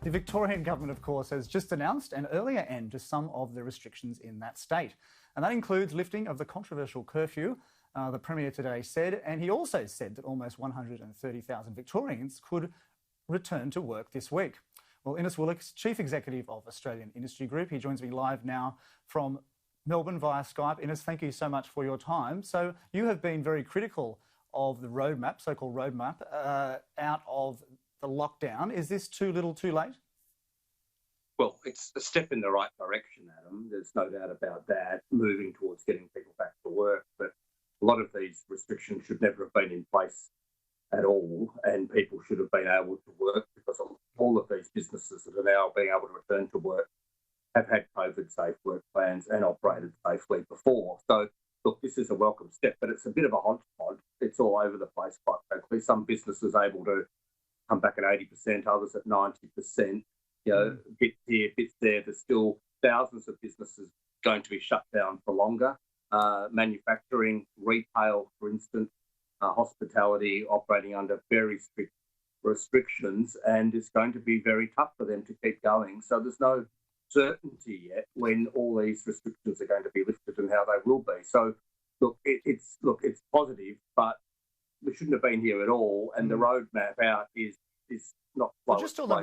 The Victorian government, of course, has just announced an earlier end to some of the restrictions in that state. And that includes lifting of the controversial curfew, the Premier today said, and he also said that almost 130,000 Victorians could return to work this week. Well, Ines Willox, Chief Executive of Australian Industry Group, he joins me live now from Melbourne via Skype. Ines, thank you so much for your time. So you have been very critical of the roadmap, so-called roadmap, out of the lockdown. Is this too little too late? Well, it's a step in the right direction, Adam. There's no doubt about that, moving towards getting people back to work. But a lot of these restrictions should never have been in place at all, and people should have been able to work because all of these businesses that are now being able to return to work have had COVID-safe work plans and operated safely before. So, look, this is a welcome step, but it's a bit of a hodgepodge. It's all over the place, quite frankly. Some businesses are able to come back at 80%, others at 90%. Bits here, bits there. There's still thousands of businesses going to be shut down for longer. Manufacturing, retail, for instance, hospitality operating under very strict restrictions, and it's going to be very tough for them to keep going. So there's no certainty yet when all these restrictions are going to be lifted and how they will be. So it's positive, but we shouldn't have been here at all. And the roadmap out is not. Well, just on the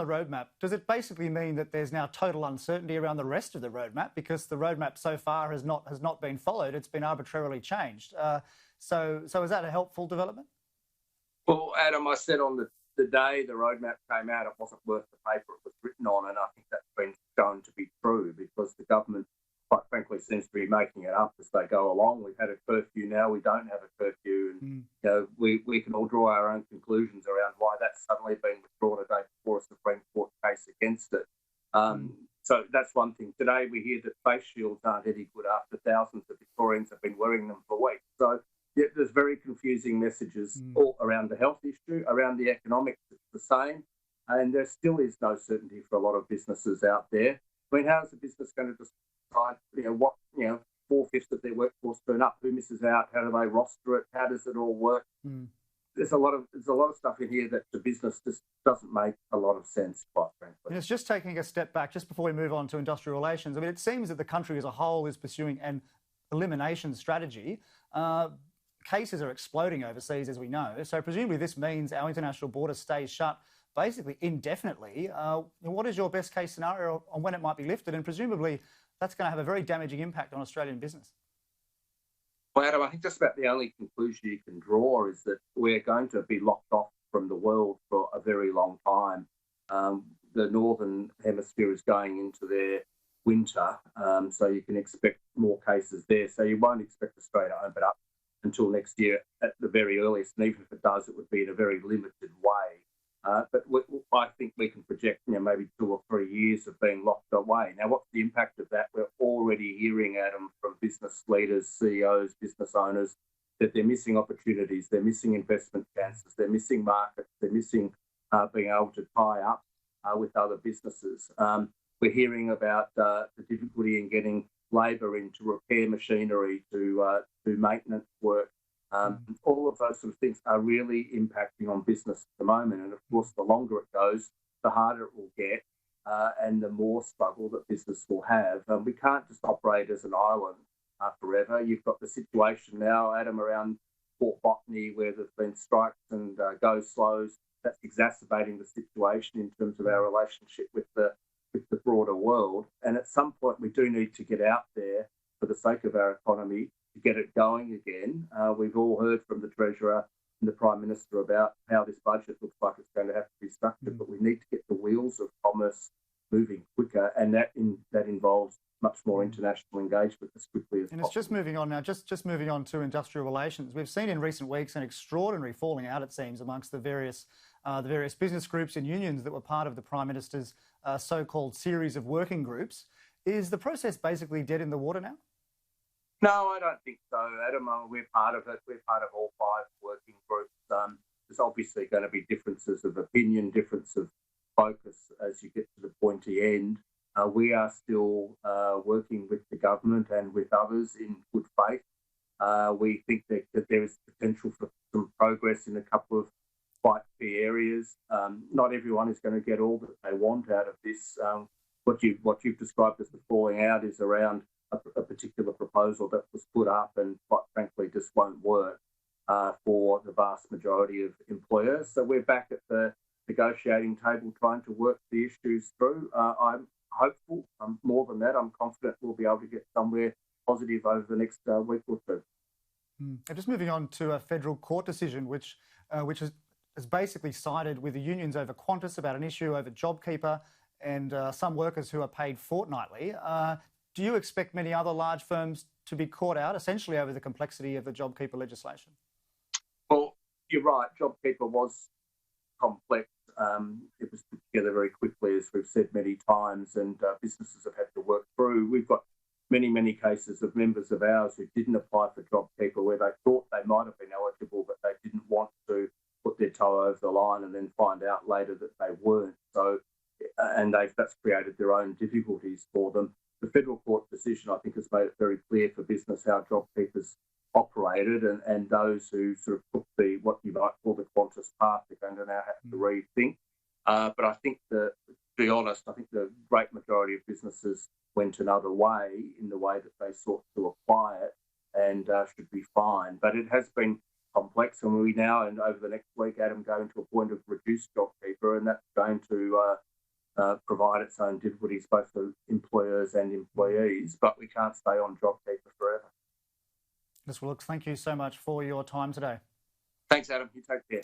roadmap, does it basically mean that there's now total uncertainty around the rest of the roadmap because the roadmap so far has not been followed? It's been arbitrarily changed. So is that a helpful development? Well, Adam, I said on the day the roadmap came out, it wasn't worth the paper it was written on, and I think that's been shown to be true because the government, quite frankly, seems to be making it up as they go along. We've had a curfew now, we don't have a curfew, and we can all draw our own conclusions around why that's suddenly been withdrawn a day before a Supreme Court case against it. So that's one thing. Today we hear that face shields aren't any good after thousands of Victorians have been wearing them for weeks. So there's very confusing messages all around the health issue, around the economics, it's the same, and there still is no certainty for a lot of businesses out there. I mean, how's the business going to decide, what 4/5 of their workforce turn up? Who misses out? How do they roster it? How does it all work? There's a lot of stuff in here that the business just doesn't make a lot of sense, quite frankly. And it's just taking a step back, just before we move on to industrial relations. I mean, it seems that the country as a whole is pursuing an elimination strategy. Cases are exploding overseas, as we know. So presumably this means our international border stays shut basically indefinitely. What is your best case scenario on when it might be lifted? And presumably that's going to have a very damaging impact on Australian business. Well, Adam, I think just about the only conclusion you can draw is that we're going to be locked off from the world for a very long time. The Northern Hemisphere is going into their winter, so you can expect more cases there. So you won't expect Australia to open up until next year at the very earliest, and even if it does, it would be in a very limited way. But I think we can project maybe 2 or 3 years of being locked away. Now, what's the impact of that? We're already hearing, Adam, from business leaders, CEOs, business owners, that they're missing opportunities, they're missing investment chances, they're missing markets, they're missing being able to tie up with other businesses. We're hearing about the difficulty in getting labour in to repair machinery, to do maintenance work. All of those sort of things are really impacting on business at the moment. And of course, the longer it goes, the harder it will get and the more struggle that business will have. We can't just operate as an island forever. You've got the situation now, Adam, around Port Botany where there's been strikes and go-slows. That's exacerbating the situation in terms of our relationship with the broader world. And at some point, we do need to get out there for the sake of our economy to get it going again. We've all heard from the Treasurer and the Prime Minister about how this budget looks like it's going to have to be structured, but we need to get the wheels of commerce moving quicker, and that involves much more international engagement as quickly as possible. And it's just moving on now, just moving on to industrial relations. We've seen in recent weeks an extraordinary falling out, it seems, amongst the various business groups and unions that were part of the Prime Minister's so-called series of working groups. Is the process basically dead in the water now? No, I don't think so, Adam. We're part of it. We're part of all 5 working groups. There's obviously going to be differences of opinion, difference of focus as you get to the pointy end. We are still working with the government and with others in good faith. We think that there is potential for some progress in a couple of quite key areas. Not everyone is going to get all that they want out of this. What you've described as the falling out is around a particular proposal that was put up and, quite frankly, just won't work for the vast majority of employers. So we're back at the negotiating table trying to work the issues through. I'm hopeful. More than that, I'm confident we'll be able to get somewhere positive over the next week or two. And just moving on to a federal court decision, which has basically sided with the unions over Qantas about an issue over JobKeeper and some workers who are paid fortnightly. Do you expect many other large firms to be caught out, essentially over the complexity of the JobKeeper legislation? Well, you're right. JobKeeper was complex. It was put together very quickly, as we've said many times, and businesses have had to work through. We've got many cases of members of ours who didn't apply for JobKeeper where they thought they might have been eligible, but they didn't want to put their toe over the line and then find out later that they weren't. So, and that's created their own difficulties for them. The federal court decision, I think, has made it very clear for business how JobKeepers operated, and those who sort of took what you might call the Qantas path are going to now have to rethink. But I think, to be honest, I think the great majority of businesses went another way in the way that they sought to apply it, and should be fine. But it has been complex, and we now, and over the next week, Adam, going to a point of reduced JobKeeper, and that's going to provide its own difficulties both for employers and employees. But we can't stay on JobKeeper forever. Ms. Willox, thank you so much for your time today. Thanks, Adam. You take care.